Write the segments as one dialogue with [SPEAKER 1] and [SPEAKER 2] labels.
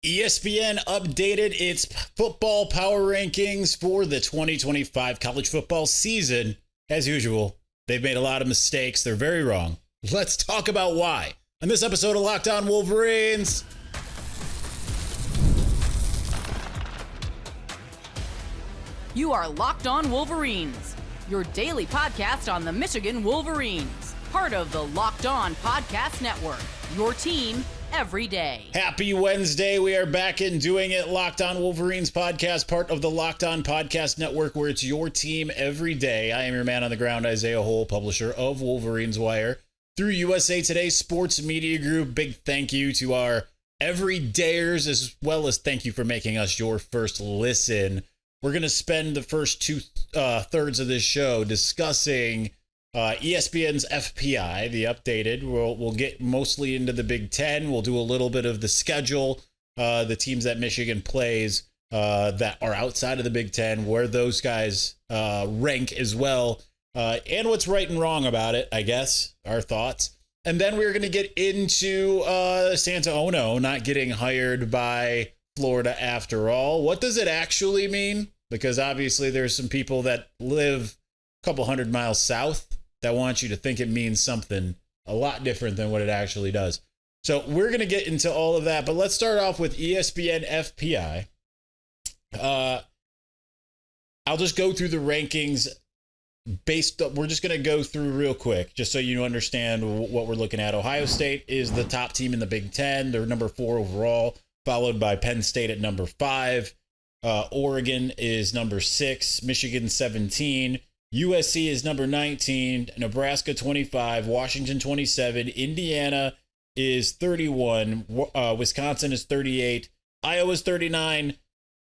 [SPEAKER 1] ESPN updated its football power rankings for the 2025 college football season. As usual, they've made a lot of mistakes. They're very wrong. Let's talk about why on this episode of Locked On Wolverines.
[SPEAKER 2] You are Locked On Wolverines, your daily podcast on the Michigan Wolverines, part of the Locked On Podcast Network, your team every day.
[SPEAKER 1] Happy Wednesday. We are back in doing it. Locked On Wolverines podcast, part of the Locked On Podcast Network, where it's your team every day. I am your man on the ground, Isaiah Hole, publisher of Wolverines Wire through USA Today Sports Media Group. Big thank you to our everydayers, as well as thank you for making us your first listen. We're going to spend the first two-thirds of this show discussing ESPN's FPI, the updated. We'll get mostly into the Big Ten. We'll do a little bit of the schedule, the teams that Michigan plays that are outside of the Big Ten, where those guys rank as well, and what's right and wrong about it, I guess, our thoughts. And then we're going to get into Santa Ono not getting hired by Florida after all. What does it actually mean? Because obviously there's some people that live a couple hundred miles south that want you to think it means something a lot different than what it actually does. So we're going to get into all of that, but let's start off with ESPN FPI. I'll just go through the rankings we're just going to go through real quick, just so you understand what we're looking at. Ohio State is the top team in the Big Ten. They're number 4 overall, followed by Penn State at number 5. Oregon is number 6, Michigan 17, USC is number 19, Nebraska 25, Washington 27, Indiana is 31, Wisconsin is 38, Iowa's 39,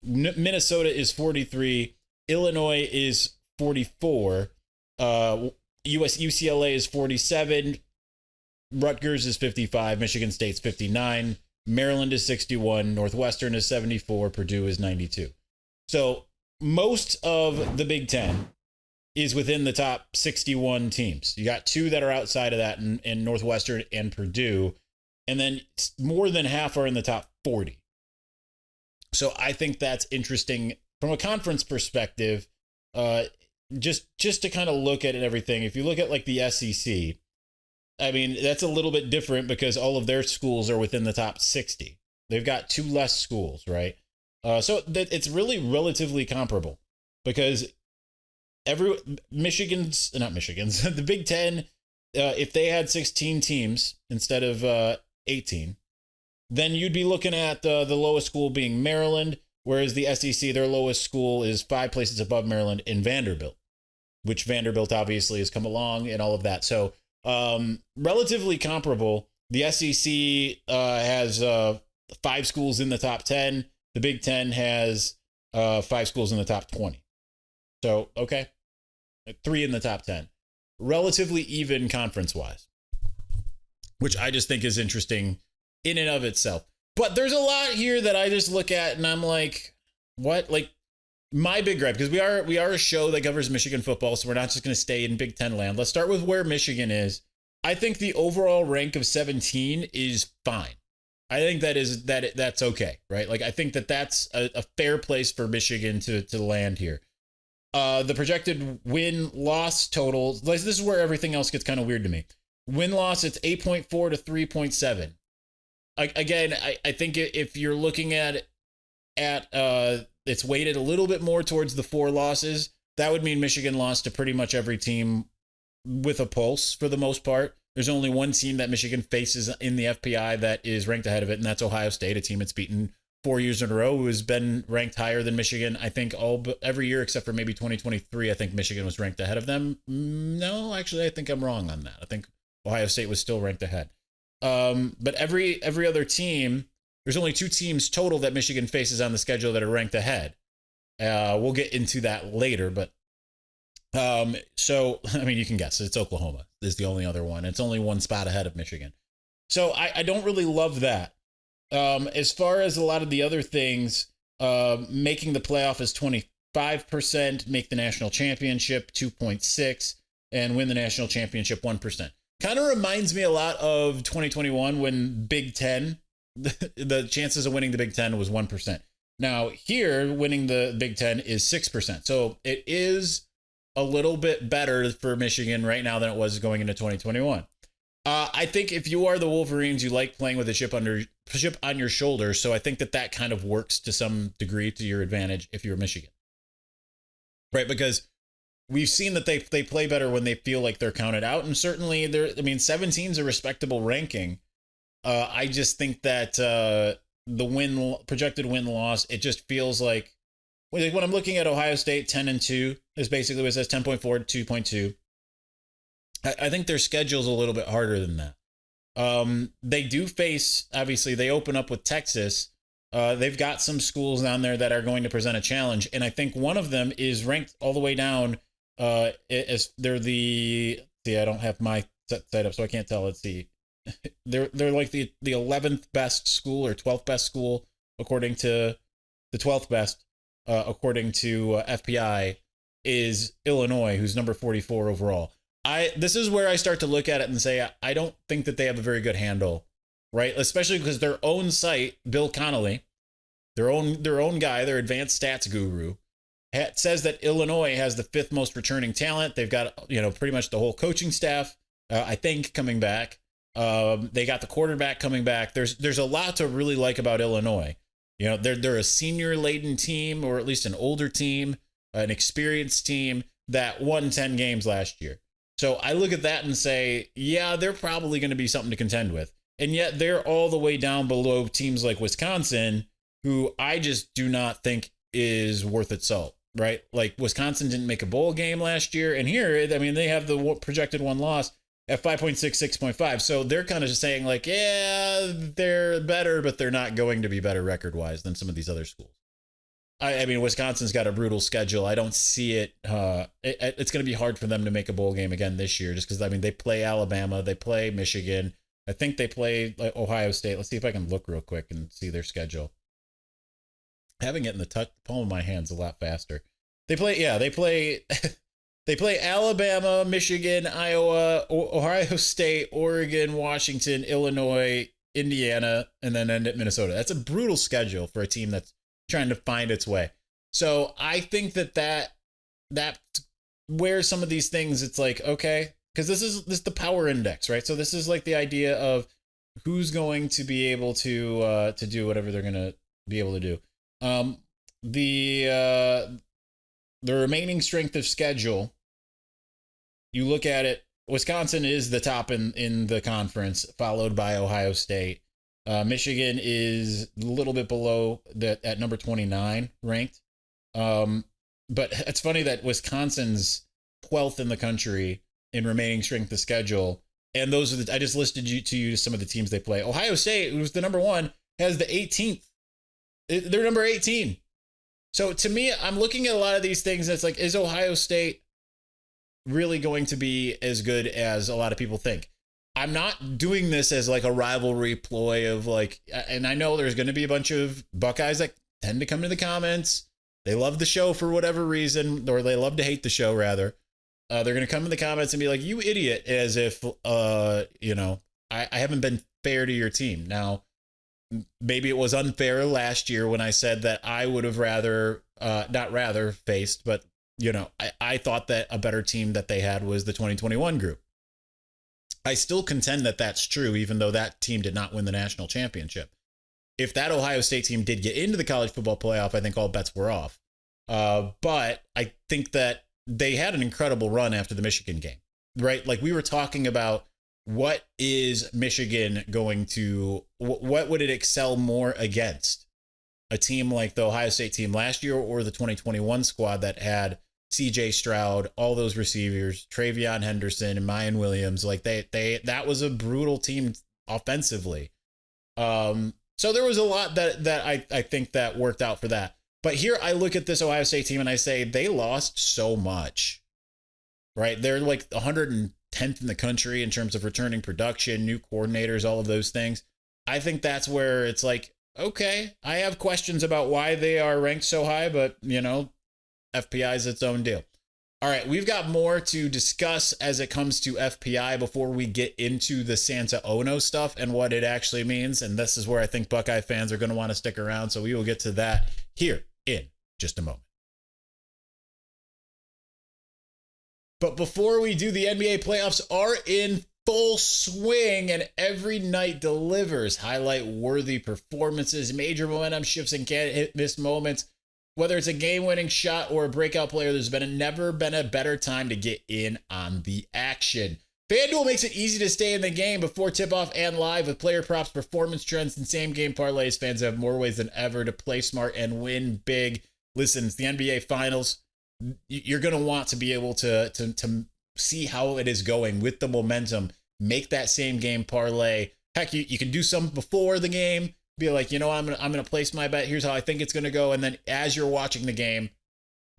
[SPEAKER 1] Minnesota is 43, Illinois is 44, UCLA is 47, Rutgers is 55, Michigan State's 59, Maryland is 61, Northwestern is 74, Purdue is 92. So most of the Big Ten is within the top 61 teams. You got 2 that are outside of that in Northwestern and Purdue, and then more than half are in the top 40. So I think that's interesting from a conference perspective. Just to kind of look at everything. If you look at like the SEC, I mean, that's a little bit different because all of their schools are within the top 60. They've got 2 less schools, right? So it's really relatively comparable because the Big Ten, if they had 16 teams instead of 18, then you'd be looking at the lowest school being Maryland, whereas the SEC, their lowest school is 5 places above Maryland in Vanderbilt, which Vanderbilt obviously has come along and all of that. So relatively comparable. The SEC has 5 schools in the top 10. The Big Ten has 5 schools in the top 20. So, okay. 3 in the top 10. Relatively even conference-wise, which I just think is interesting in and of itself. But there's a lot here that I just look at and I'm like, what? Like, my big gripe, because we are a show that covers Michigan football, so we're not just going to stay in Big Ten land. Let's start with where Michigan is. I think the overall rank of 17 is fine. I think that's okay, right? Like, I think that's a fair place for Michigan to land here. The projected win-loss total, this is where everything else gets kind of weird to me. Win-loss, it's 8.4 to 3.7. Again, I think if you're looking at it's weighted a little bit more towards the 4 losses, that would mean Michigan lost to pretty much every team with a pulse for the most part. There's only one team that Michigan faces in the FPI that is ranked ahead of it, and that's Ohio State, a team it's beaten 4 years in a row, who has been ranked higher than Michigan, I think, every year except for maybe 2023. I think Michigan was ranked ahead of them. No, actually, I think I'm wrong on that. I think Ohio State was still ranked ahead. But every other team, there's only 2 teams total that Michigan faces on the schedule that are ranked ahead. We'll get into that later, but so, I mean, you can guess. It's Oklahoma is the only other one. It's only 1 spot ahead of Michigan. So I don't really love that. As far as a lot of the other things, making the playoff is 25%, make the national championship 2.6%, and win the national championship 1%. Kind of reminds me a lot of 2021 when Big Ten the chances of winning the Big Ten was 1%. Now here, winning the Big Ten is 6%. So it is a little bit better for Michigan right now than it was going into 2021. I think if you are the Wolverines, you like playing with a chip on your shoulder. So I think that kind of works to some degree to your advantage if you're Michigan, right? Because we've seen that they play better when they feel like they're counted out, and certainly 17 is a respectable ranking. I just think that the projected win-loss, it just feels like when I'm looking at Ohio State 10-2 is basically what it says, 10.4 to 2.2. I think their schedule's a little bit harder than that. They do face, obviously, they open up with Texas. They've got some schools down there that are going to present a challenge, and I think one of them is ranked all the way down. As they're I don't have my set up, so I can't tell. Let's see. They're like the 11th best school or 12th best school according to the 12th best according to FPI is Illinois, who's number 44 overall. This is where I start to look at it and say I don't think that they have a very good handle, right? Especially because their own site, Bill Connolly, their own guy, their advanced stats guru, says that Illinois has the 5th most returning talent. They've got pretty much the whole coaching staff, I think, coming back. They got the quarterback coming back. There's a lot to really like about Illinois. They're a senior laden team, or at least an older team, an experienced team that won 10 games last year. So I look at that and say, yeah, they're probably going to be something to contend with. And yet they're all the way down below teams like Wisconsin, who I just do not think is worth its salt, right? Like Wisconsin didn't make a bowl game last year. And here, they have the projected one loss at 5.6, 6.5. So they're kind of just saying like, yeah, they're better, but they're not going to be better record-wise than some of these other schools. Wisconsin's got a brutal schedule. I don't see it. It's going to be hard for them to make a bowl game again this year, just because, they play Alabama, they play Michigan. I think they play Ohio State. Let's see if I can look real quick and see their schedule. Having it in the palm of my hands a lot faster. They play they play Alabama, Michigan, Iowa, Ohio State, Oregon, Washington, Illinois, Indiana, and then end at Minnesota. That's a brutal schedule for a team that's trying to find its way. So I think that where some of these things, it's like, okay, because this is the power index, right? So this is like the idea of who's going to be able to do whatever they're going to be able to do. The remaining strength of schedule, you look at it, Wisconsin is the top in the conference, followed by Ohio State. Michigan is a little bit below that at number 29 ranked. But it's funny that Wisconsin's 12th in the country in remaining strength of schedule. And those are I just listed to you some of the teams they play. Ohio State, who's the number 1, has the 18th. They're number 18. So to me, I'm looking at a lot of these things. And it's like, is Ohio State really going to be as good as a lot of people think? I'm not doing this as like a rivalry ploy of like, and I know there's going to be a bunch of Buckeyes that tend to come to the comments. They love the show for whatever reason, or they love to hate the show rather. They're going to come in the comments and be like, you idiot, as if, I haven't been fair to your team. Now, maybe it was unfair last year when I said that I would have faced, but I thought that a better team that they had was the 2021 group. I still contend that that's true, even though that team did not win the national championship. If that Ohio State team did get into the college football playoff, I think all bets were off. But I think that they had an incredible run after the Michigan game, right? Like we were talking about, what is Michigan what would it excel more against? A team like the Ohio State team last year, or the 2021 squad that had CJ Stroud, all those receivers, Travion Henderson and Mayan Williams, like that was a brutal team offensively. So there was a lot that I think that worked out for that. But here I look at this Ohio State team and I say they lost so much, right? They're like 110th in the country in terms of returning production, new coordinators, all of those things. I think that's where it's like, okay, I have questions about why they are ranked so high, but FPI is its own deal. All right, we've got more to discuss as it comes to FPI before we get into the Santa Ono stuff and what it actually means. And this is where I think Buckeye fans are going to want to stick around. So we will get to that here in just a moment. But before we do, the NBA playoffs are in full swing and every night delivers highlight-worthy performances, major momentum shifts, and can't hit miss moments. Whether it's a game-winning shot or a breakout player, there's never been a better time to get in on the action. FanDuel makes it easy to stay in the game before tip-off and live with player props, performance trends, and same-game parlays. Fans have more ways than ever to play smart and win big. Listen, it's the NBA Finals. You're going to want to be able to see how it is going with the momentum. Make that same-game parlay. Heck, you can do some before the game. Be like, you know, I'm gonna place my bet. Here's how I think it's gonna go, and then as you're watching the game,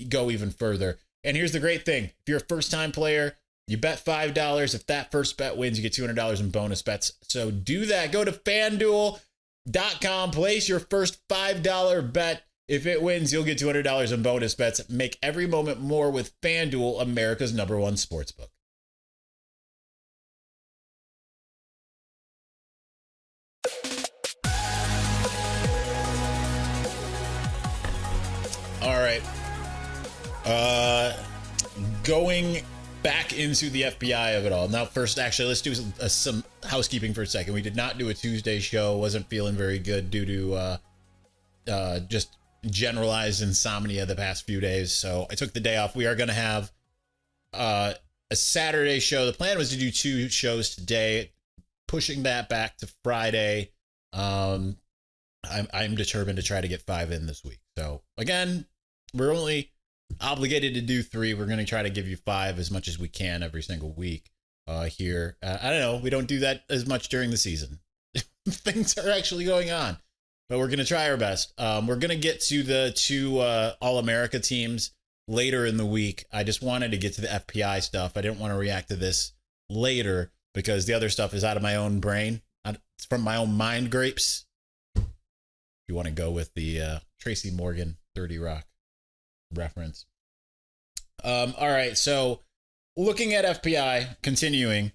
[SPEAKER 1] you go even further. And here's the great thing: if you're a first-time player, you bet $5. If that first bet wins, you get $200 in bonus bets. So do that. Go to FanDuel.com, place your first $5 bet. If it wins, you'll get $200 in bonus bets. Make every moment more with FanDuel, America's #1 sportsbook. All right. Going back into the FBI of it all. Now, first, actually, let's do some housekeeping for a second. We did not do a Tuesday show. Wasn't feeling very good due to just generalized insomnia the past few days. So I took the day off. We are going to have a Saturday show. The plan was to do 2 shows today, pushing that back to Friday. I'm determined to try to get 5 in this week. So again, we're only obligated to do 3. We're going to try to give you 5 as much as we can every single week here. I don't know. We don't do that as much during the season. Things are actually going on, but we're going to try our best. We're going to get to the 2 All-America teams later in the week. I just wanted to get to the FPI stuff. I didn't want to react to this later because the other stuff is out of my own brain. It's from my own mind grapes. You want to go with the Tracy Morgan 30 Rock reference. All right, so looking at FPI, continuing,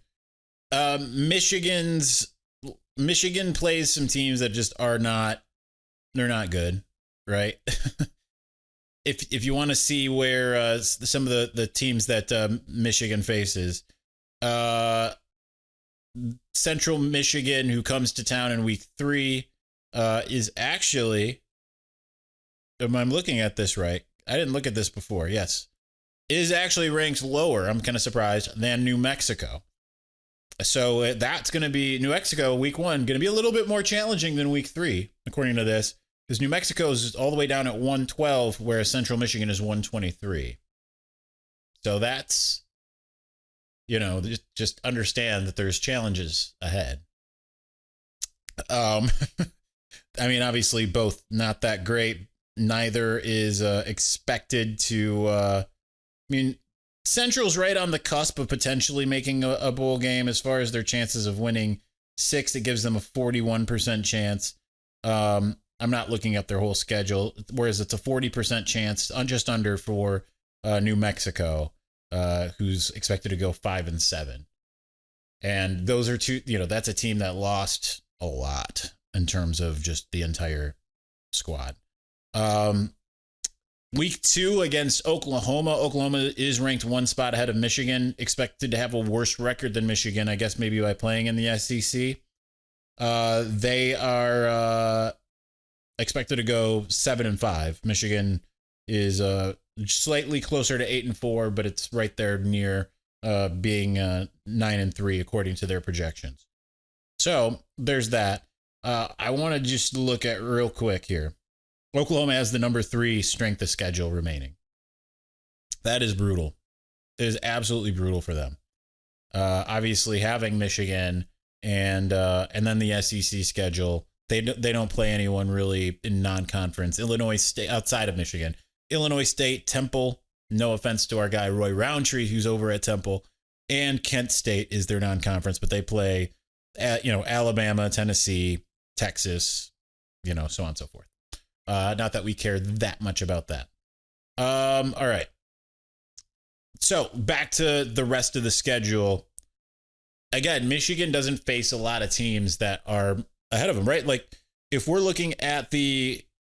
[SPEAKER 1] Michigan plays some teams that just they're not good, right? if you want to see where some of the teams that Michigan faces, Central Michigan, who comes to town in week 3, is actually, I'm looking at this right. I didn't look at this before. Yes. Is actually ranked lower, I'm kind of surprised, than New Mexico. So that's going to be New Mexico week 1, going to be a little bit more challenging than week 3, according to this, because New Mexico is all the way down at 112, whereas Central Michigan is 123. So that's, just understand that there's challenges ahead. I mean, obviously both not that great. Neither is expected to, Central's right on the cusp of potentially making a bowl game as far as their chances of winning 6. It gives them a 41% chance. I'm not looking up their whole schedule, whereas it's a 40% chance, just under for New Mexico, who's expected to go 5-7. And those are 2, that's a team that lost a lot in terms of just the entire squad. Week 2 against Oklahoma. Oklahoma is ranked 1 spot ahead of Michigan, expected to have a worse record than Michigan, I guess maybe by playing in the SEC. They are expected to go 7-5. Michigan is slightly closer to 8-4, but it's right there near being 9-3 according to their projections. So there's that. I want to just look at real quick here. Oklahoma has the number 3 strength of schedule remaining. That is brutal. It is absolutely brutal for them. Obviously, having Michigan and then the SEC schedule, they don't play anyone really in non-conference. Illinois State outside of Michigan, Illinois State, Temple. No offense to our guy Roy Roundtree, who's over at Temple, and Kent State is their non-conference, but they play, Alabama, Tennessee, Texas, so on and so forth. Not that we care that much about that. All right. So back to the rest of the schedule. Again, Michigan doesn't face a lot of teams that are ahead of them, right? Like if we're looking at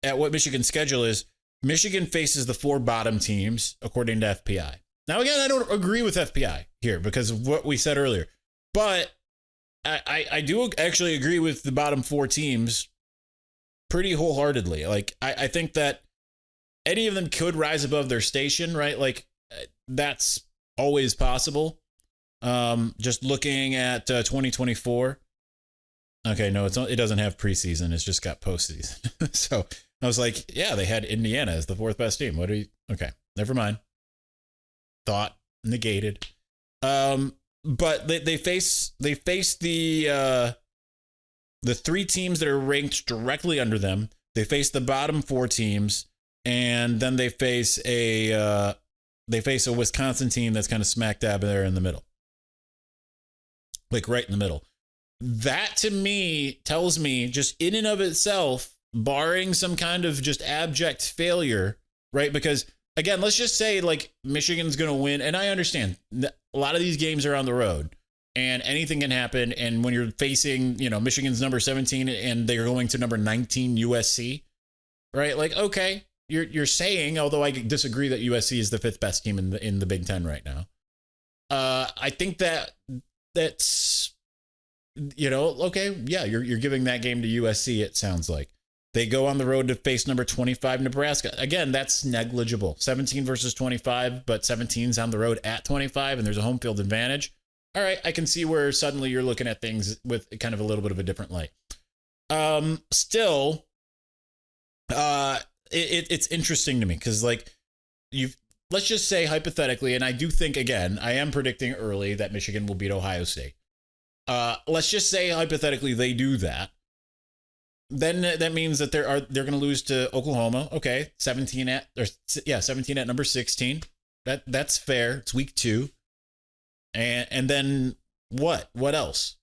[SPEAKER 1] what Michigan's schedule is, Michigan faces the 4 bottom teams according to FPI. Now, again, I don't agree with FPI here because of what we said earlier, but I do actually agree with the bottom 4 teams pretty wholeheartedly. Like I think that any of them could rise above their station, right? Like that's always possible. Just looking at 2024. Okay, no, it doesn't have preseason. It's just got postseason. So I was like, yeah, they had Indiana as the 4th best team. Okay, never mind. Thought negated. But they face the 3 teams that are ranked directly under them. They face the bottom 4 teams, and then they face a Wisconsin team that's kind of smack dab there in the middle. Like right in the middle. That to me tells me just in and of itself, barring some kind of just abject failure, right? Because again, let's just say like Michigan's going to win. And I understand a lot of these games are on the road and anything can happen. And when you're facing, Michigan's number 17 and they're going to number 19 USC, right? Like, okay, you're saying, although I disagree that USC is the 5th best team in the Big Ten right now. I think that's, okay, yeah, you're giving that game to USC, it sounds like. They go on the road to face number 25 Nebraska. Again, that's negligible. 17 versus 25, but 17's on the road at 25, and there's a home field advantage. All right, I can see where suddenly you're looking at things with kind of a little bit of a different light. Still, it's interesting to me because, like, let's just say hypothetically, and I do think, again, I am predicting early that Michigan will beat Ohio State. Let's just say hypothetically they do that. Then that means that they're going to lose to Oklahoma. Okay, 17 at number 16. That's fair. It's week 2. And then what? What else?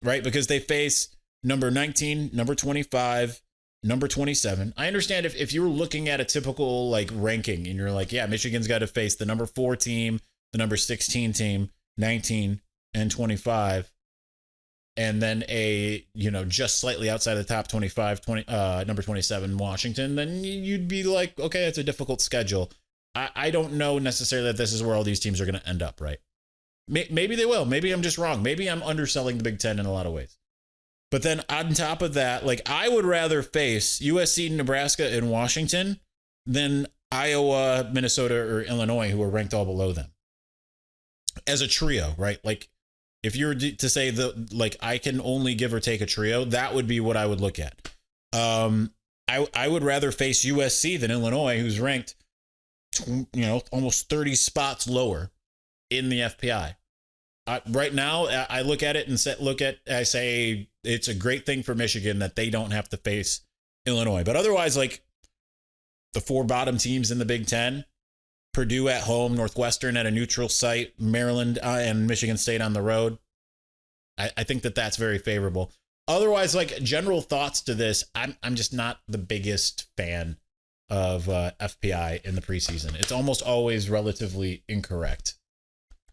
[SPEAKER 1] Right? Because they face number 19, number 25, number 27. I understand if you were looking at a typical like ranking and you're like, yeah, Michigan's got to face the number 4 team, the number 16 team, 19 and 25. And then just slightly outside the top 25, number 27, Washington, then you'd be like, okay, it's a difficult schedule. I don't know necessarily that this is where all these teams are going to end up, right? Maybe they will. Maybe I'm just wrong. Maybe I'm underselling the Big Ten in a lot of ways. But then on top of that, like I would rather face USC, Nebraska, and Washington than Iowa, Minnesota, or Illinois, who are ranked all below them. As a trio, right? Like, if you were to say I can only give or take a trio, that would be what I would look at. I would rather face USC than Illinois, who's ranked, almost 30 spots lower in the FPI. Right now, I look at it and I say it's a great thing for Michigan that they don't have to face Illinois. But otherwise, like the 4 bottom teams in the Big Ten, Purdue at home, Northwestern at a neutral site, Maryland and Michigan State on the road. I think that's very favorable. Otherwise, like general thoughts to this, I'm just not the biggest fan of FPI in the preseason. It's almost always relatively incorrect.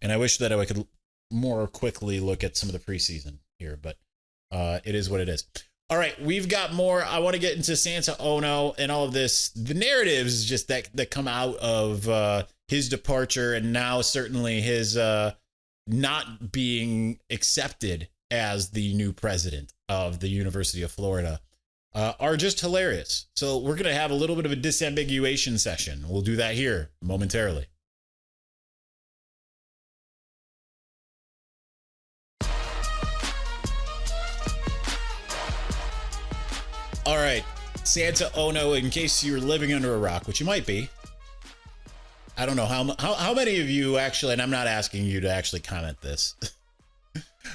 [SPEAKER 1] And I wish that I could more quickly look at some of the preseason here, but it is what it is. All right, we've got more. I want to get into Santa Ono and all of this. The narratives just that come out of his departure and now certainly his not being accepted as the new president of the University of Florida are just hilarious. So we're going to have a little bit of a disambiguation session. We'll do that here momentarily. All right, Santa Ono, in case you're living under a rock, which you might be. I don't know how many of you actually, and I'm not asking you to actually comment this,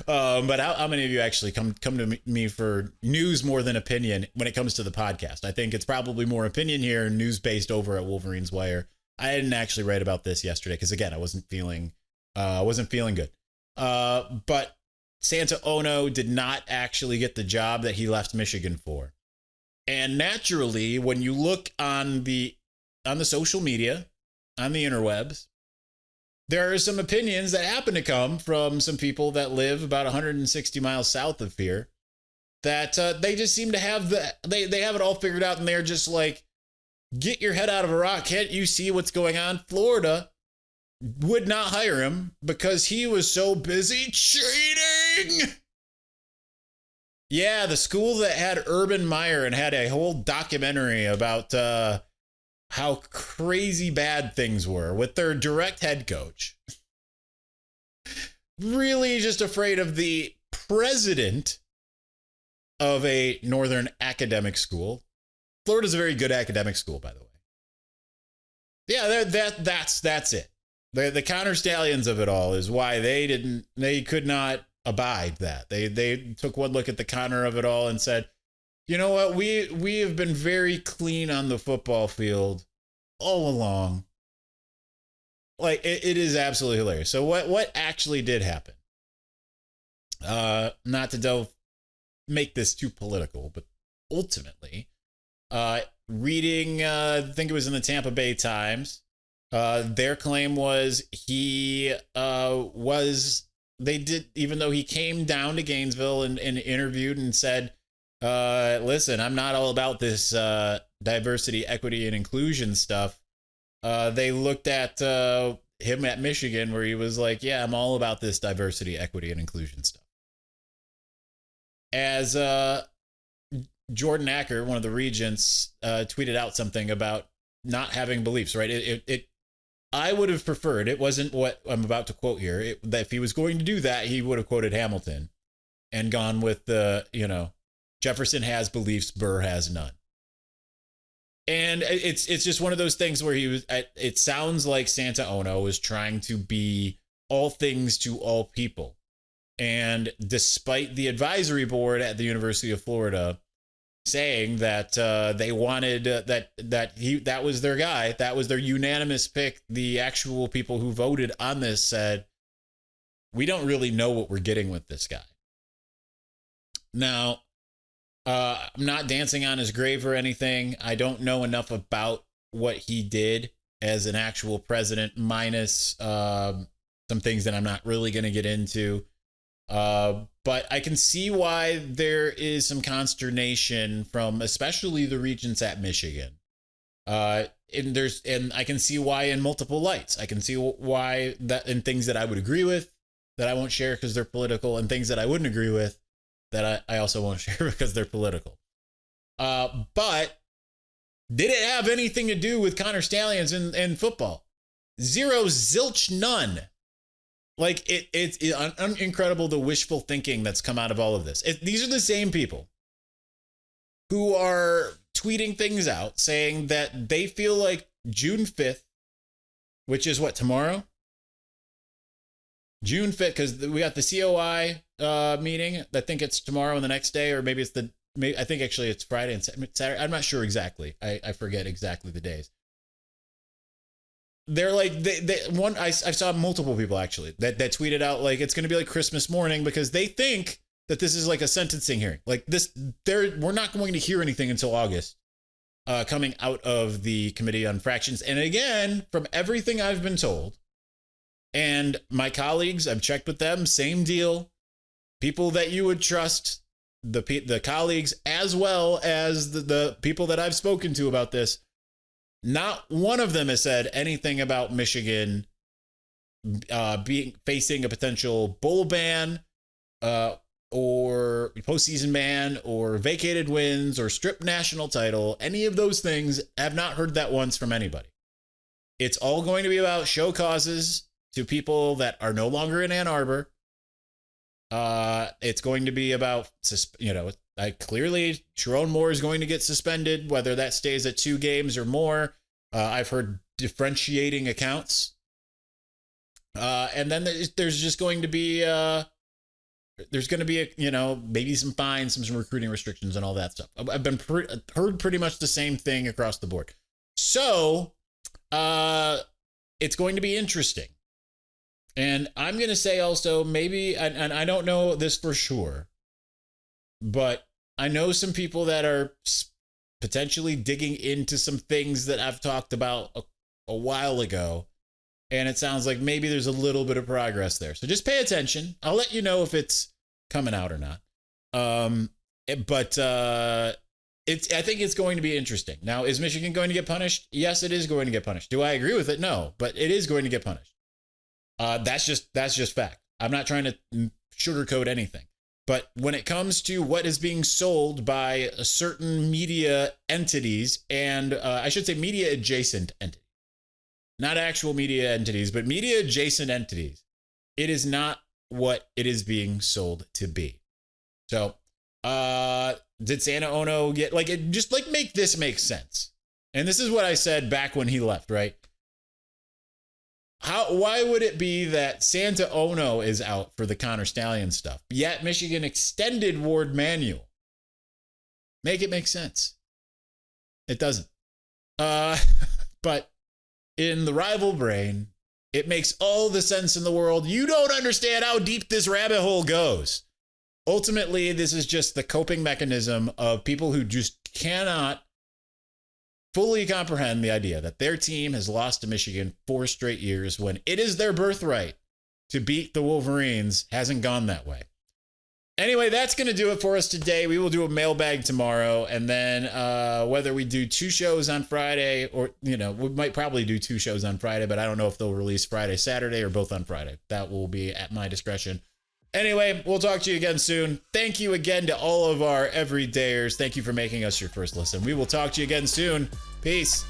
[SPEAKER 1] but how many of you actually come to me for news more than opinion when it comes to the podcast? I think it's probably more opinion here, news based over at Wolverines Wire. I didn't actually write about this yesterday because again, I wasn't feeling good. But Santa Ono did not actually get the job that he left Michigan for. And naturally, when you look on the social media, on the interwebs, there are some opinions that happen to come from some people that live about 160 miles south of here that they just seem to have they have it all figured out, and they're just like, get your head out of a rock. Can't you see what's going on? Florida would not hire him because he was so busy cheating. Yeah, the school that had Urban Meyer and had a whole documentary about how crazy bad things were with their direct head coach. Really just afraid of the president of a northern academic school. Florida's a very good academic school, by the way. Yeah, that's it. The counter stallions of it all is why they could not abide that. They took one look at the counter of it all and said, you know what, we have been very clean on the football field all along. Like, it is absolutely hilarious. So what actually did happen? Not to make this too political, but ultimately, reading, I think it was in the Tampa Bay Times, their claim was even though he came down to Gainesville and interviewed and said, listen, I'm not all about this diversity, equity, and inclusion stuff. They looked at him at Michigan where he was like, yeah, I'm all about this diversity, equity, and inclusion stuff. As Jordan Acker, one of the regents, tweeted out something about not having beliefs, right? I would have preferred, it wasn't what I'm about to quote here, that if he was going to do that, he would have quoted Hamilton and gone with Jefferson has beliefs, Burr has none. And it's just one of those things where it sounds like Santa Ono was trying to be all things to all people. And despite the advisory board at the University of Florida saying that they wanted that was their guy, that was their unanimous pick, the actual people who voted on this said, we don't really know what we're getting with this guy. Now, I'm not dancing on his grave or anything. I don't know enough about what he did as an actual president, minus some things that I'm not really going to get into. But I can see why there is some consternation from especially the regents at Michigan. And I can see why in multiple lights. I can see why that in things that I would agree with that I won't share because they're political, and things that I wouldn't agree with that I also won't share because they're political. But did it have anything to do with counter stallions in football? Zero, zilch, none. Like, it's incredible the wishful thinking that's come out of all of this. These are the same people who are tweeting things out saying that they feel like June 5th, which is what, tomorrow? June 5th, because we got the COI meeting. I think it's tomorrow and the next day, or maybe I think actually it's Friday and Saturday. I'm not sure exactly. I forget exactly the days. They're like, I saw multiple people actually that tweeted out like it's going to be like Christmas morning because they think that this is like a sentencing hearing. Like this, we're not going to hear anything until August coming out of the Committee on Fractions. And again, from everything I've been told and my colleagues, I've checked with them, same deal. People that you would trust, the colleagues as well as the people that I've spoken to about this. Not one of them has said anything about Michigan facing a potential bowl ban or postseason ban or vacated wins or stripped national title. Any of those things, I have not heard that once from anybody. It's all going to be about show causes to people that are no longer in Ann Arbor. It's going to be about, clearly Sharon Moore is going to get suspended, whether that stays at 2 games or more. I've heard differentiating accounts. And then there's just going to be, maybe some fines, some recruiting restrictions and all that stuff. I've been heard pretty much the same thing across the board. So, it's going to be interesting. And I'm going to say also maybe, and I don't know this for sure, but I know some people that are potentially digging into some things that I've talked about a while ago. And it sounds like maybe there's a little bit of progress there. So just pay attention. I'll let you know if it's coming out or not. But I think it's going to be interesting. Now, is Michigan going to get punished? Yes, it is going to get punished. Do I agree with it? No, but it is going to get punished. That's just fact. I'm not trying to sugarcoat anything. But when it comes to what is being sold by certain media entities, and I should say media adjacent entities, not actual media entities, but media adjacent entities, it is not what it is being sold to be. So, did Santa Ono get make this make sense? And this is what I said back when he left, right? Why would it be that Santa Ono is out for the Connor Stallion stuff, yet Michigan extended Ward Manuel? Make it make sense. It doesn't. But in the rival brain, it makes all the sense in the world. You don't understand how deep this rabbit hole goes. Ultimately, this is just the coping mechanism of people who just cannot fully comprehend the idea that their team has lost to Michigan 4 straight years when it is their birthright to beat the Wolverines. Hasn't gone that way. Anyway, that's going to do it for us today. We will do a mailbag tomorrow, and then whether we do 2 shows on Friday or, we might probably do 2 shows on Friday, but I don't know if they'll release Friday, Saturday, or both on Friday. That will be at my discretion. Anyway, we'll talk to you again soon. Thank you again to all of our everydayers. Thank you for making us your first listen. We will talk to you again soon. Peace.